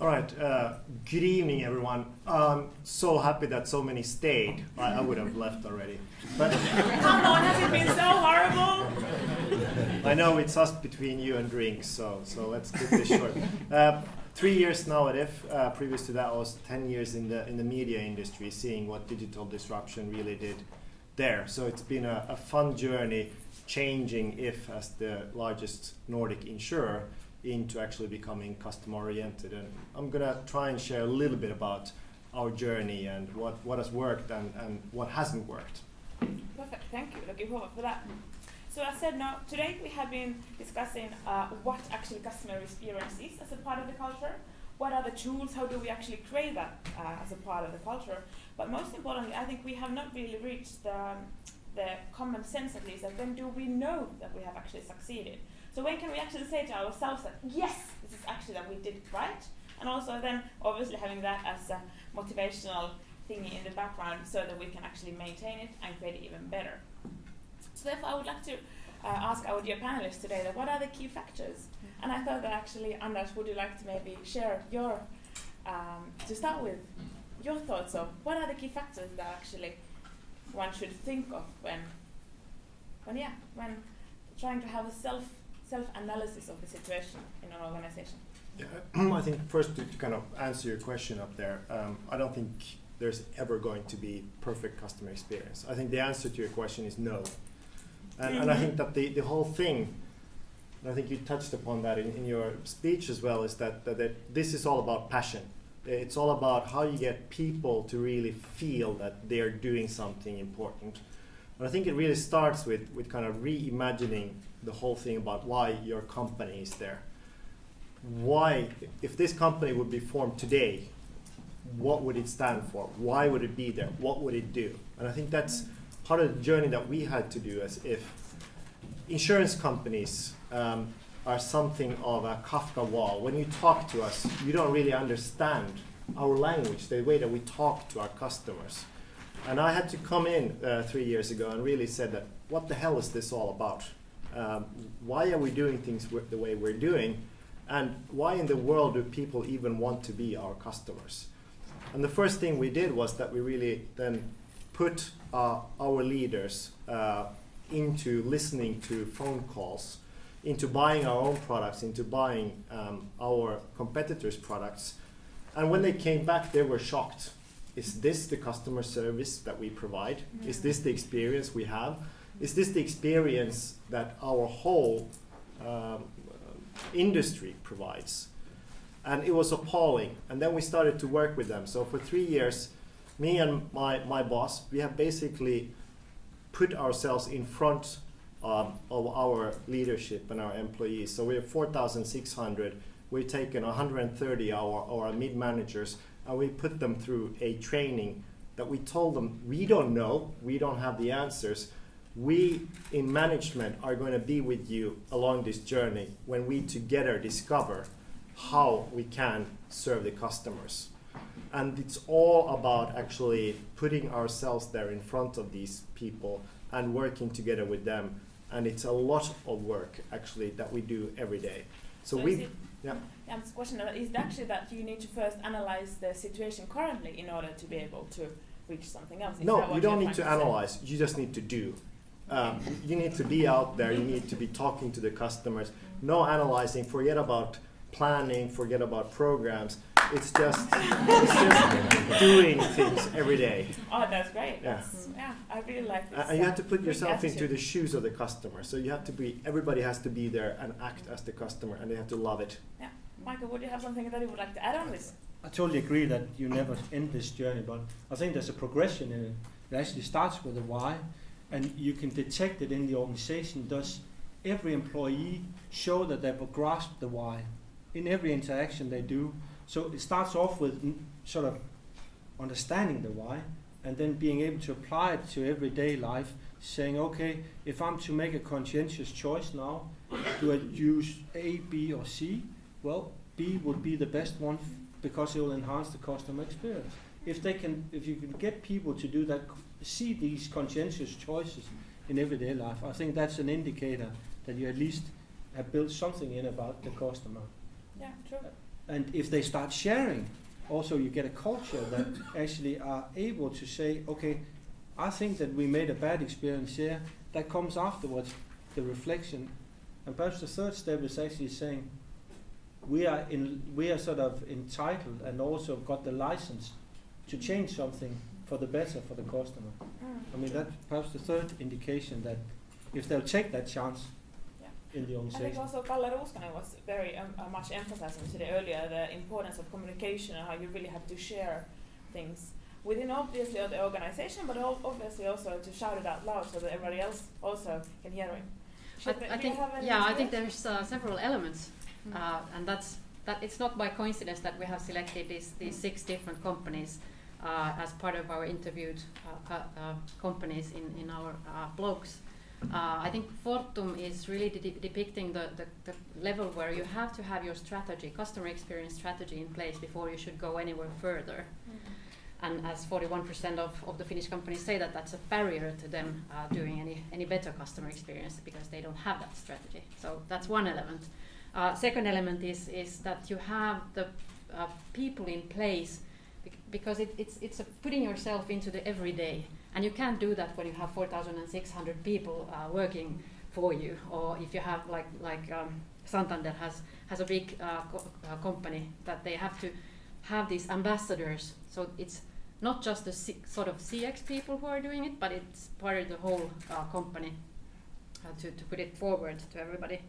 All right. Good evening, everyone. I'm so happy that so many stayed. I would have left already. But come on, has it been so horrible? I know it's us between you and drinks, so let's keep this short. 3 years now at IF. Previous to that, I was 10 years in the media industry, seeing what digital disruption really did there. So it's been a fun journey, changing IF as the largest Nordic insurer into actually becoming customer oriented, and I'm gonna try and share a little bit about our journey and what has worked and what hasn't worked. Perfect, thank you. Looking forward for that. So as said, now today we have been discussing what actually customer experience is as a part of the culture. What are the tools? How do we actually create that as a part of the culture? But most importantly, I think we have not really reached the common sense, at least, that when do we know that we have actually succeeded? So when can we actually say to ourselves that, yes, this is actually that we did it right? And also then, obviously, having that as a motivational thingy in the background so that we can actually maintain it and create it even better. So therefore, I would like to ask our dear panelists today that what are the key factors? And I thought that actually, Anders, would you like to maybe share your, to start with, your thoughts of what are the key factors that actually one should think of when trying to have a self-analysis of the situation in an organization? Yeah, I think first to kind of answer your question up there, I don't think there's ever going to be perfect customer experience. I think the answer to your question is no. And I think that the whole thing, and I think you touched upon that in your speech as well, is that this is all about passion. It's all about how you get people to really feel that they're doing something important. And I think it really starts with kind of reimagining the whole thing about why your company is there. Why, if this company would be formed today, what would it stand for? Why would it be there? What would it do? And I think that's part of the journey that we had to do as if insurance companies are something of a Kafka wall. When you talk to us, you don't really understand our language, the way that we talk to our customers. And I had to come in 3 years ago and really said that, what the hell is this all about? Why are we doing things the way we're doing? And why in the world do people even want to be our customers? And the first thing we did was that we really then put our leaders into listening to phone calls, into buying our own products, into buying our competitors' products. And when they came back, they were shocked. Is this the customer service that we provide? Mm. Is this the experience we have? Is this the experience that our whole industry provides? And it was appalling. And then we started to work with them. So for 3 years, me and my boss, we have basically put ourselves in front of our leadership and our employees. So we have 4,600. We've taken 130 our mid-managers, and we put them through a training that we told them, we don't know, we don't have the answers. We in management are going to be with you along this journey when we together discover how we can serve the customers. And it's all about actually putting ourselves there in front of these people and working together with them. And it's a lot of work actually that we do every day. So we, yeah. Yeah, the question is actually that you need to first analyze the situation currently in order to be able to reach something else. No, you don't need to analyze. You just need to do. You need to be out there. You need to be talking to the customers. No analyzing. Forget about planning. Forget about programs. It's just doing things every day. Oh, that's great. Yeah, yeah, I really like this. And you have to put yourself into the shoes of the customer. So you have to be. Everybody has to be there and act as the customer, and they have to love it. Yeah, Michael, would you have something that you would like to add on this? I totally agree that you never end this journey, but I think there's a progression in it. It actually starts with the why, and you can detect it in the organization. Does every employee show that they've grasped the why in every interaction they do? So it starts off with sort of understanding the why, and then being able to apply it to everyday life, saying, okay, if I'm to make a conscientious choice now, do I use A, B, or C? Well, B would be the best one because it will enhance the customer experience. If you can get people to do that, see these conscientious choices in everyday life, I think that's an indicator that you at least have built something in about the customer. Yeah, true. And if they start sharing, also you get a culture that actually are able to say, okay, I think that we made a bad experience here. That comes afterwards, the reflection. And perhaps the third step is actually saying, we are sort of entitled and also got the license to change something for the better for the customer. I mean, that's perhaps the third indication that if they'll take that chance in the I organization. think also Kalle Ruuskanen was very much emphasizing today earlier the importance of communication and how you really have to share things within obviously the organization, but obviously also to shout it out loud so that everybody else also can hear it. I think there's several elements, and that it's not by coincidence that we have selected these 6 different companies as part of our interviewed companies in our blogs. I think Fortum is really depicting the level where you have to have your strategy, customer experience strategy in place before you should go anywhere further. And as 41% of the Finnish companies say that that's a barrier to them doing any better customer experience because they don't have that strategy. So that's one element. Second element is that you have the people in place because it's putting yourself into the everyday. And you can't do that when you have 4,600 people working for you, or if you have like Santander has a big company that they have to have these ambassadors. So it's not just the sort of CX people who are doing it, but it's part of the whole company to put it forward to everybody.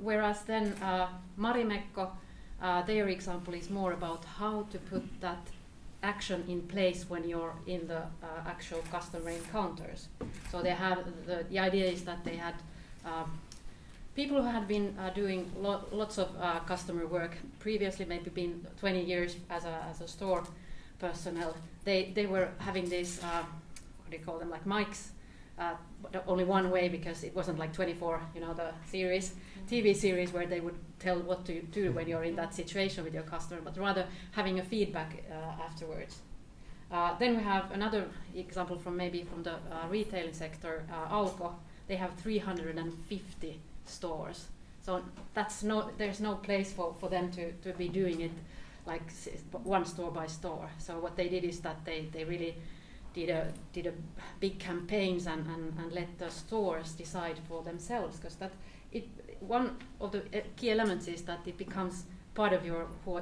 Whereas then Marimekko, their example is more about how to put that action in place when you're in the actual customer encounters. So they have the idea is that they had people who had been doing lots of customer work previously, maybe been 20 years as a store personnel. They were having these what do you call them, like mics, but only one way because it wasn't like 24, the series, TV series where they would tell what to do when you're in that situation with your customer, but rather having a feedback afterwards. Then we have another example from the retail sector, Alko. They have 350 stores. So there's no place for them to be doing it like one store by store. So what they did is that they really did a big campaigns and let the stores decide for themselves, because one of the key elements is that it becomes part of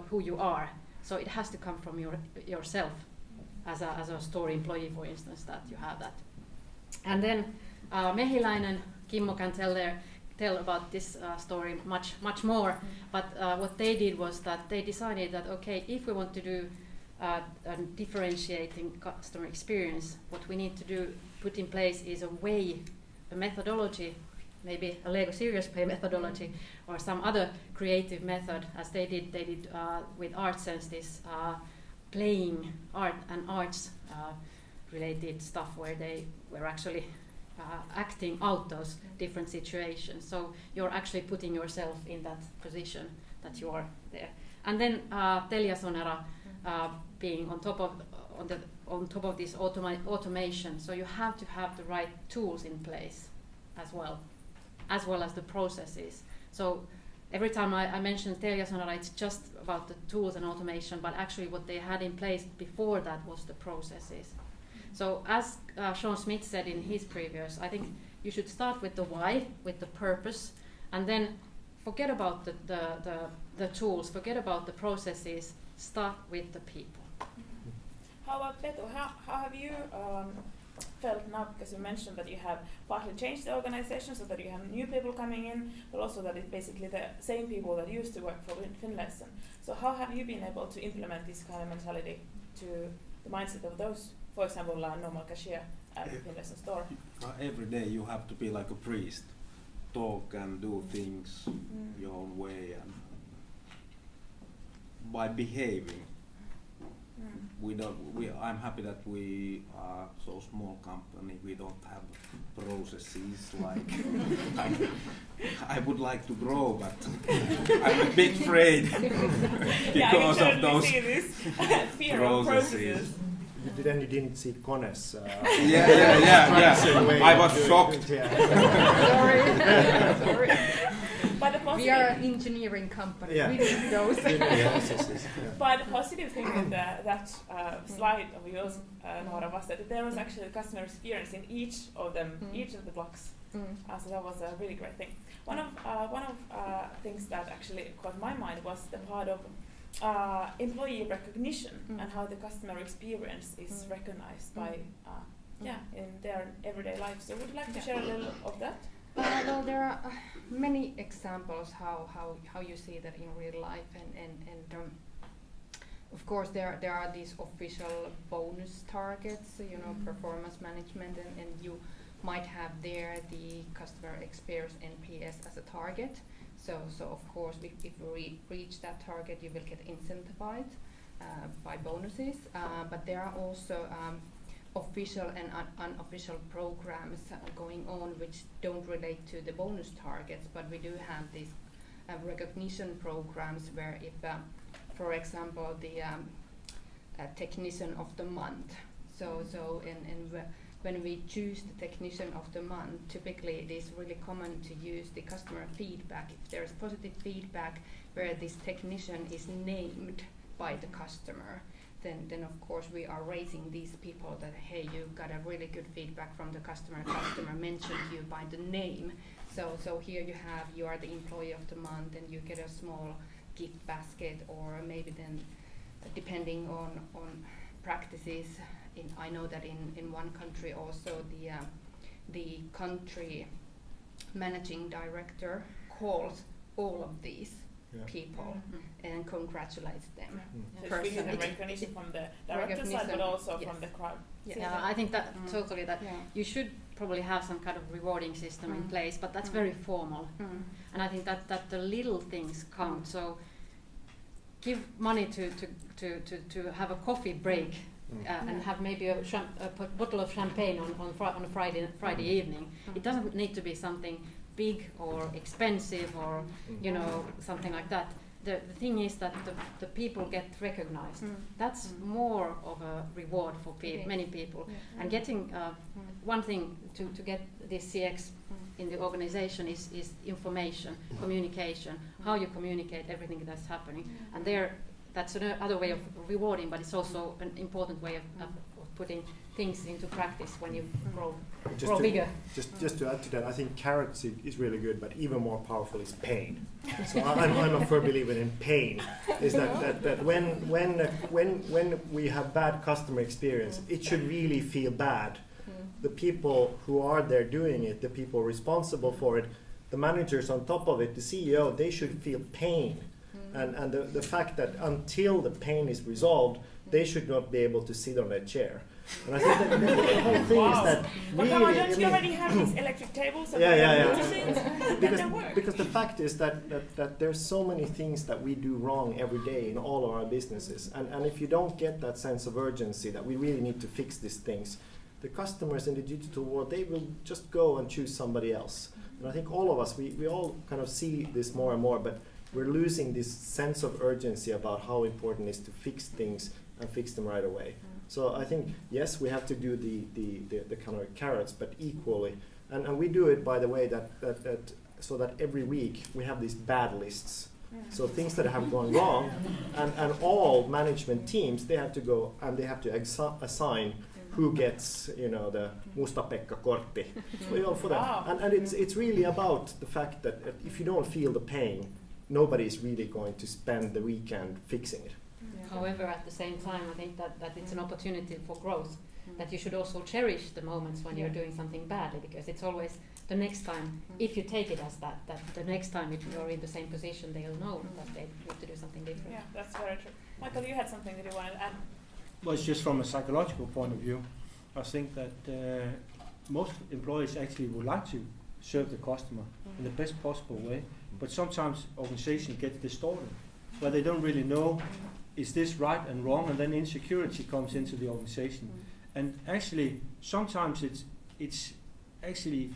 who you are. So it has to come from yourself as a store employee, for instance, that you have that. And then Mehiläinen, Kimmo can tell about this story much more. But what they did was that they decided that if we want to do a differentiating customer experience, what we need to put in place is a methodology, maybe a Lego Serious Play methodology or some other creative method, as they did with ArtSense, this playing art and arts related stuff where they were actually acting out those different situations. So you're actually putting yourself in that position that you are there. And then TeliaSonera being on top of this automation. So you have to have the right tools in place as well as the processes. So every time I mention TeliaSonera, it's just about the tools and automation, but actually what they had in place before that was the processes. So as Sean Smith said in his previous, I think you should start with the why, with the purpose, and then forget about the tools, forget about the processes, start with the people. How about Petu? How have you felt now, because you mentioned that you have partly changed the organization so that you have new people coming in, but also that it's basically the same people that used to work for Finlayson. So how have you been able to implement this kind of mentality to the mindset of those, for example, normal cashier at the Finlayson store? Every day you have to be like a priest, talk and do things your own way, and by behaving. I'm happy that we are so small company. We don't have processes like I would like to grow, but I'm a bit afraid because of those processes. Then you didn't see Kones. Yeah. I was shocked. But the positive. We are an engineering company. Yeah. We need those. But the positive thing in that slide of yours, Nora, was that there was actually customer experience in each of them, each of the blocks. So that was a really great thing. One of things that actually caught my mind was the part of employee recognition and how the customer experience is recognized by in their everyday life. So would you like to share a little of that? Well, there are many examples how you see that in real life, and of course there are these official bonus targets, performance management, and you might have there the customer experience NPS as a target. So of course, if you reach that target, you will get incentivized by bonuses. But there are also official and unofficial programs going on which don't relate to the bonus targets, but we do have these recognition programs where if, for example, the technician of the month. When we choose the technician of the month, typically it is really common to use the customer feedback. If there is positive feedback where this technician is named by the customer, then of course we are raising these people that, hey, you got a really good feedback from the customer mentioned you by the name. So here you are the employee of the month, and you get a small gift basket, or maybe then depending on practices. I know that in one country also the country managing director calls all of these people and congratulates them. So it's really the recognition from the director side, but also from the crowd. Yeah, I think that totally that you should probably have some kind of rewarding system in place, but that's very formal. And I think that the little things count. So give money to have a coffee break. And have maybe a bottle of champagne on a Friday evening. It doesn't need to be something big or expensive or something like that. The thing is that the people get recognized. That's more of a reward for many people. And getting one thing to get this CX in the organization is information, communication, how you communicate everything that's happening. And that's another way of rewarding, but it's also an important way of putting things into practice when you grow bigger. Just to add to that, I think carrots is really good, but even more powerful is pain. So I'm a firm believer in pain. Is that when we have bad customer experience, it should really feel bad. The people who are there doing it, the people responsible for it, the managers on top of it, the CEO, they should feel pain. And the fact that until the pain is resolved, they should not be able to sit on a chair. And I think that the whole thing is that but really, don't you already have these electric tables? Because the fact is that there's so many things that we do wrong every day in all of our businesses. And if you don't get that sense of urgency that we really need to fix these things, the customers in the digital world, they will just go and choose somebody else. And I think all of us, we all kind of see this more and more, but we're losing this sense of urgency about how important it is to fix things and fix them right away. So I think, yes, we have to do the kind of carrots, but equally. And we do it, by the way, that so that every week we have these bad lists. So things that have gone wrong, and all management teams, they have to go and they have to assign who gets, the Musta-Pekka-kortti. For that. Wow. And it's really about the fact that if you don't feel the pain, nobody's really going to spend the weekend fixing it. However, at the same time, I think that it's an opportunity for growth, that you should also cherish the moments when you're doing something badly, because it's always the next time, if you take it as that the next time if you're in the same position, they'll know that they need to do something different. Yeah, that's very true. Michael, you had something that you wanted to add? Well, it's just from a psychological point of view. I think that most employees actually would like to serve the customer in the best possible way, but sometimes organizations get distorted, where they don't really know, is this right and wrong, and then insecurity comes into the organization. And actually, sometimes it's actually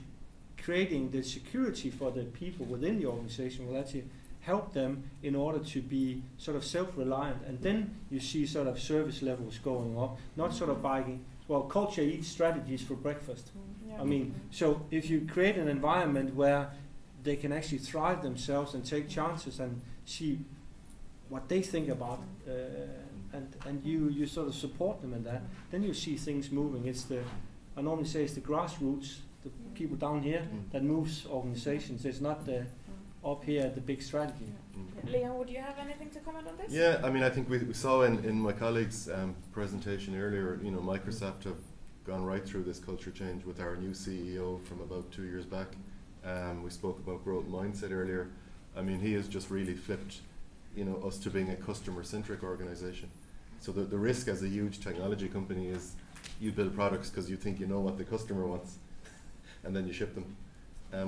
creating the security for the people within the organization will actually help them in order to be sort of self-reliant, and then you see sort of service levels going up, not sort of buying, well, culture eats strategies for breakfast. I mean, so if you create an environment where they can actually thrive themselves and take chances and see what they think about, and you sort of support them in that. Then you see things moving. I normally say it's the grassroots, the people down here that moves organizations. It's not the up here the big strategy. Leon, would you have anything to comment on this? Yeah, I mean, I think we saw in my colleague's presentation earlier, Microsoft have gone right through this culture change with our new CEO from about 2 years back. We spoke about growth mindset earlier. I mean, he has just really flipped, us to being a customer-centric organization. So the risk as a huge technology company is you build products because you think you know what the customer wants, and then you ship them.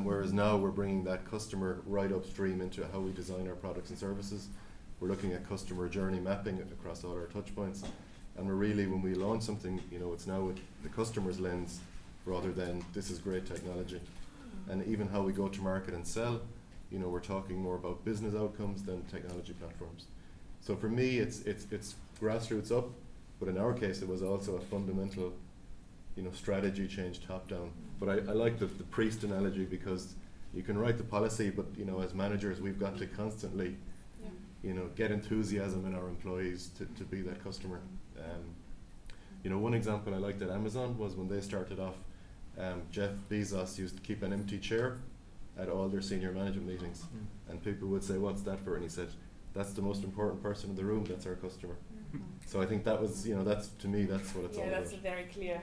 Whereas now we're bringing that customer right upstream into how we design our products and services. We're looking at customer journey mapping across all our touch points. And we're really, when we launch something, it's now with the customer's lens rather than this is great technology. And even how we go to market and sell, we're talking more about business outcomes than technology platforms. So for me, it's grassroots up, but in our case, it was also a fundamental strategy change top down. But I like the priest analogy because you can write the policy, but as managers we've got to constantly get enthusiasm in our employees to be that customer. One example I liked at Amazon was when they started off, Jeff Bezos used to keep an empty chair at all their senior management meetings, and people would say, "What's that for?" And he said, "That's the most important person in the room, that's our customer." So I think that was, that's, to me, that's what it's all about. Yeah, that's a very clear,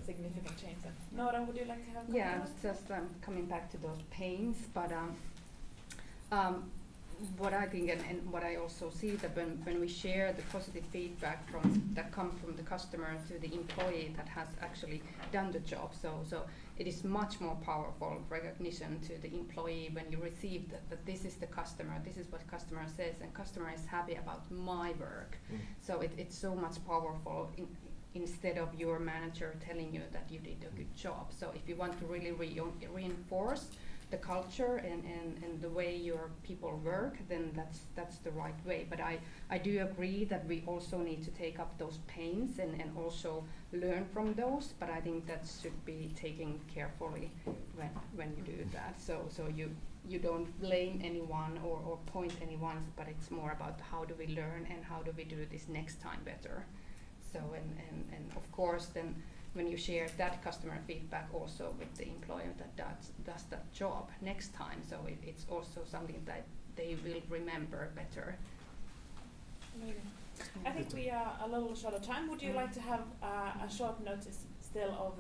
significant change. Nora, would you like to have a comment? Yeah, it's just coming back to those pains, but what I think and what I also see that when we share the positive feedback that come from the customer to the employee that has actually done the job, so it is much more powerful recognition to the employee when you receive that this is the customer, this is what customer says, and customer is happy about my work. So it's so much powerful instead of your manager telling you that you did a good job. So if you want to really reinforce the culture and the way your people work, then that's the right way. But I do agree that we also need to take up those pains and also learn from those, but I think that should be taken carefully when you do that. So you don't blame anyone or point anyone, but it's more about how do we learn and how do we do this next time better. So and of course then when you share that customer feedback also with the employer that does that job next time, so it's also something that they will remember better. Amazing. I think we are a little short of time. Would you like to have a short notice still of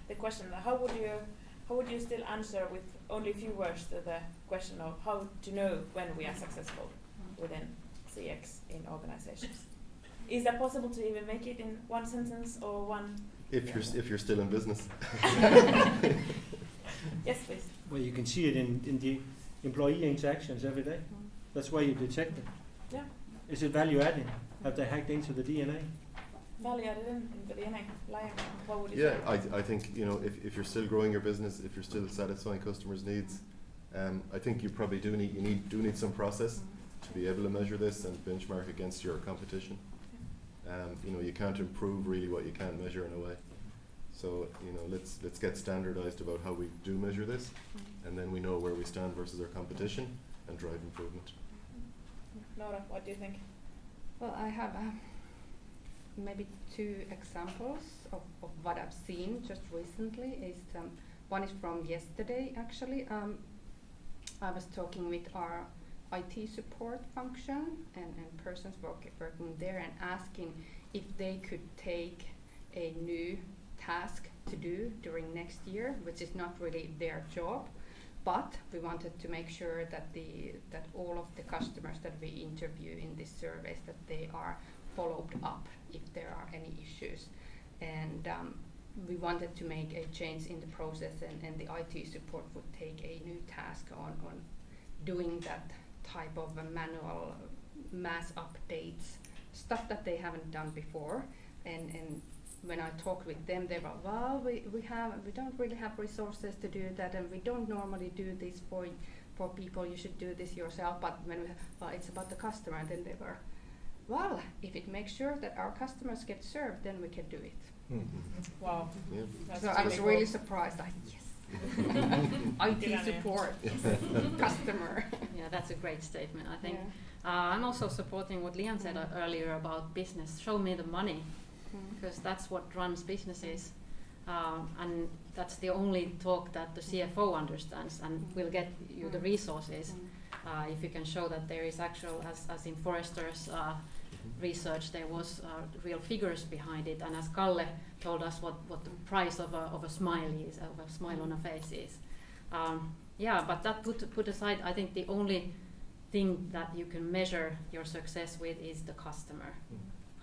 the question? How would you still answer with only a few words to the question of how to know when we are successful within CX in organizations? Is that possible to even make it in one sentence or one? If you're still in business. Yes, please. Well, you can see it in the employee interactions every day. That's why you detect it. Yeah. Is it value adding? Have they hacked into the DNA? Value added in the DNA. What would you say? I think if you're still growing your business, if you're still satisfying customers' needs, I think you probably do need some process to be able to measure this and benchmark against your competition. You can't improve really what you can't measure in a way. So let's get standardized about how we do measure this, and then we know where we stand versus our competition and drive improvement. Nora, what do you think? Well, I have maybe 2 examples of what I've seen just recently. One is from yesterday actually. I was talking with our IT support function and persons working there and asking if they could take a new task to do during next year, which is not really their job, but we wanted to make sure that all of the customers that we interview in this surveys that they are followed up if there are any issues, and we wanted to make a change in the process, and the IT support would take a new task on doing that type of a manual mass updates, stuff that they haven't done before. And when I talked with them, they were, well, we don't really have resources to do that, and we don't normally do this for people. You should do this yourself. But when it's about the customer, and then they were, well, if it makes sure that our customers get served, then we can do it. Wow. Yeah. So I was really surprised. Yes. IT support, customer. Yeah, that's a great statement, I think. Yeah. I'm also supporting what Lian said earlier about business. Show me the money, because that's what runs businesses. And that's the only talk that the CFO understands and will get you the resources if you can show that there is actual, as in Forrester's research, there was real figures behind it, and as Kalle told us what the price of a smile is, of a smile on a face is. But that put aside, I think the only thing that you can measure your success with is the customer,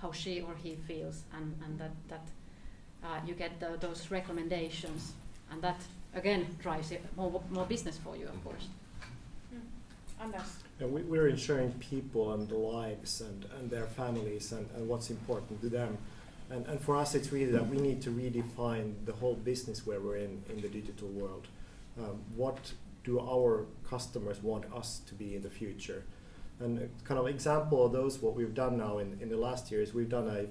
how she or he feels, and that you get those recommendations, and that again drives more business for you, of course. Anders. Yeah, we're ensuring people and their lives and their families and what's important to them. And for us, it's really that we need to redefine the whole business where we're in the digital world. What do our customers want us to be in the future? And a kind of example of those, what we've done now in the last year is we've done a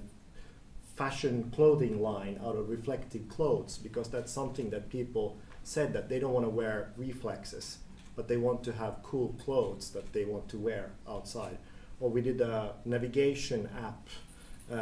fashion clothing line out of reflective clothes, because that's something that people said that they don't want to wear reflexes, but they want to have cool clothes that they want to wear outside. Or we did a navigation app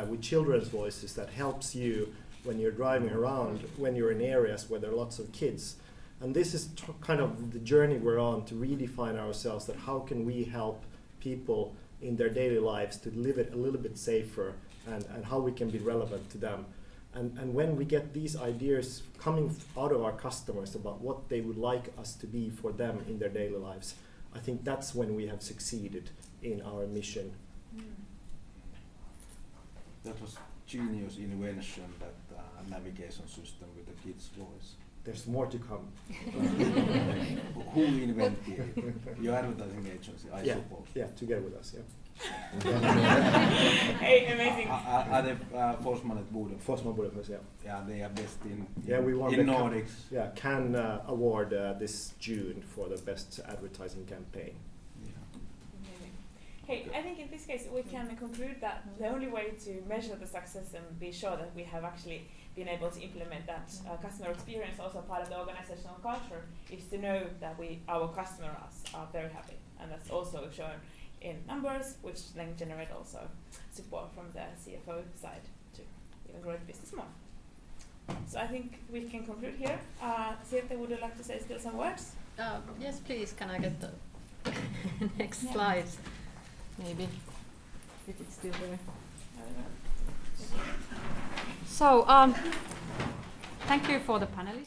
with children's voices that helps you when you're driving around, when you're in areas where there are lots of kids. And this is kind of the journey we're on to redefine ourselves, that how can we help people in their daily lives to live it a little bit safer, and how we can be relevant to them. And when we get these ideas coming out of our customers about what they would like us to be for them in their daily lives, I think that's when we have succeeded in our mission. That was genius invention, that navigation system with the kids' voice. There's more to come. Who invented it? Your advertising agency, I suppose. Yeah, together with us, yeah. Hey, amazing. Are they Forsman at Bodø? Forsman Budapest, yeah. Yeah, they are best in we won in the Nordics. Cannes award this June for the best advertising campaign. Hey, I think in this case we can conclude that the only way to measure the success and be sure that we have actually been able to implement that customer experience, also part of the organizational culture, is to know that our customers are very happy, and that's also shown in numbers, which then generate also support from the CFO side to even grow the business more. So I think we can conclude here. Sirte, would you like to say still some words? Yes, please. Can I get the next slides? Maybe, if it's still there. So, thank you for the panelists.